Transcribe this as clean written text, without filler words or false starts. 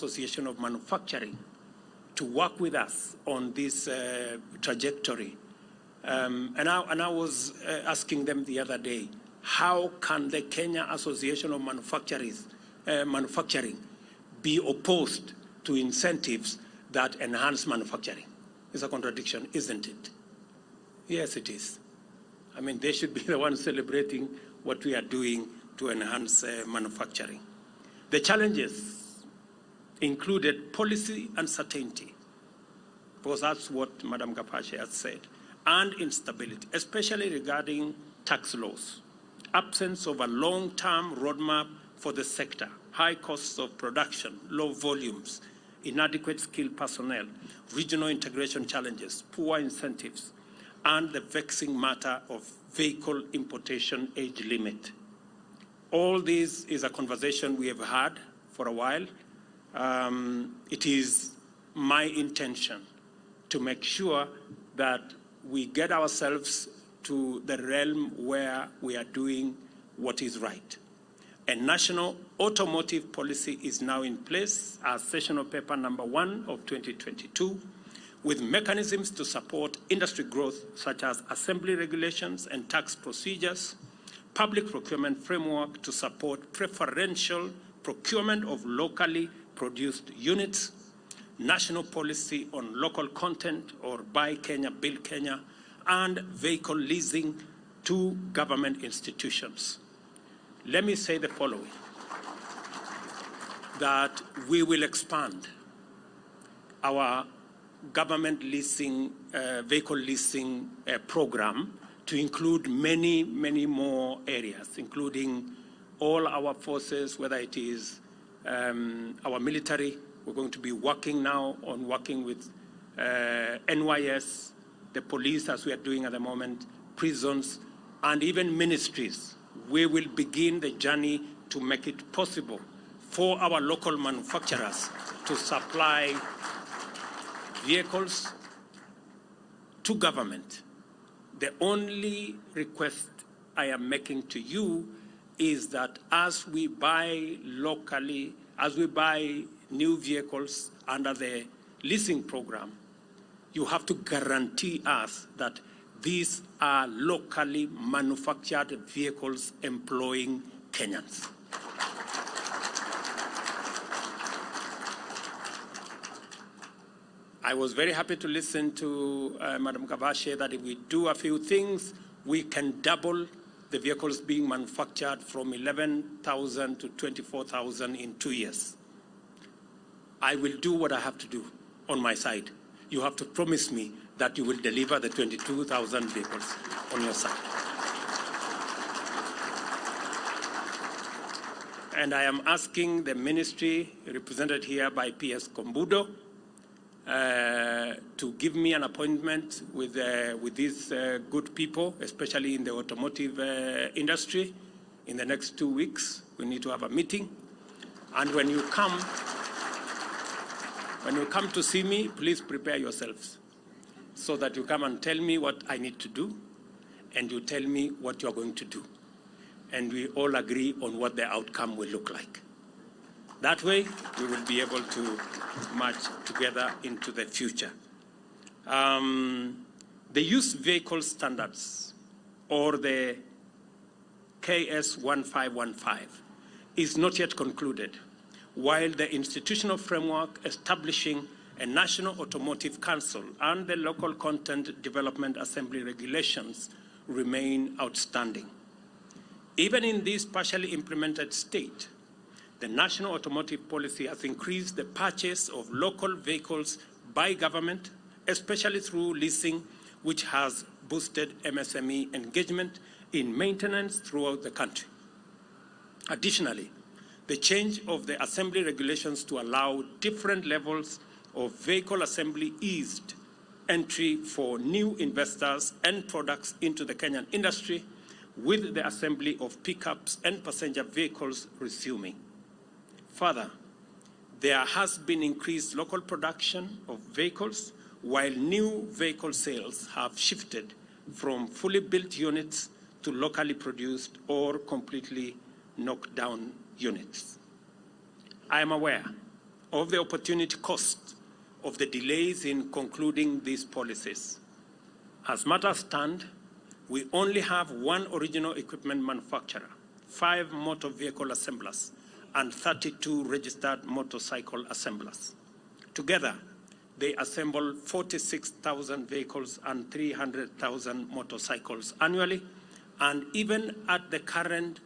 Association of Manufacturing to work with us on this trajectory. And I was asking them the other day, how can the Kenya Association of Manufacturing be opposed to incentives that enhance manufacturing? It's a contradiction, isn't it? Yes, it is. I mean, they should be the ones celebrating what we are doing to enhance manufacturing. The challenges included policy uncertainty, because that's what Madam Kapashe has said, and instability, especially regarding tax laws, absence of a long-term roadmap for the sector, high costs of production, low volumes, inadequate skilled personnel, regional integration challenges, poor incentives, and the vexing matter of vehicle importation age limit. All this is a conversation we have had for a while. It is my intention to make sure that we get ourselves to the realm where we are doing what is right. A national automotive policy is now in place as sessional paper number 1 of 2022, with mechanisms to support industry growth such as assembly regulations and tax procedures, public procurement framework to support preferential procurement of locally produced units, national policy on local content or Buy Kenya, Build Kenya, and vehicle leasing to government institutions. Let me say the following, that we will expand our government leasing, vehicle leasing program to include many, many more areas, including all our forces, whether it is our military. We're going to be working now on working with NYS, the police, as we are doing at the moment, prisons, and even ministries. We will begin the journey to make it possible for our local manufacturers to supply vehicles to government. The only request I am making to you is that as we buy locally, as we buy new vehicles under the leasing program, you have to guarantee us that these are locally manufactured vehicles employing Kenyans. I was very happy to listen to Madam Kapashe that if we do a few things, we can double the vehicles being manufactured from 11,000 to 24,000 in 2 years. I will do what I have to do on my side. You have to promise me that you will deliver the 22,000 vehicles on your side. And I am asking the ministry, represented here by PS Kombudo, to give me an appointment with these good people, especially in the automotive industry. In the next 2 weeks, we need to have a meeting. And when you come to see me, please prepare yourselves so that you come and tell me what I need to do, and you tell me what you're going to do. And we all agree on what the outcome will look like. That way, we will be able to march together into the future. The used vehicle standards, or the KS 1515, is not yet concluded, while the institutional framework establishing a National Automotive Council and the local content development assembly regulations remain outstanding. Even in this partially implemented state, the National Automotive Policy has increased the purchase of local vehicles by government, especially through leasing, which has boosted MSME engagement in maintenance throughout the country. Additionally, the change of the assembly regulations to allow different levels of vehicle assembly eased entry for new investors and products into the Kenyan industry, with the assembly of pickups and passenger vehicles resuming. Further, there has been increased local production of vehicles, while new vehicle sales have shifted from fully built units to locally produced or completely knocked down units. I am aware of the opportunity cost of the delays in concluding these policies. As matters stand, we only have one original equipment manufacturer, 5 motor vehicle assemblers, and 32 registered motorcycle assemblers. Together, they assemble 46,000 vehicles and 300,000 motorcycles annually, and even at the current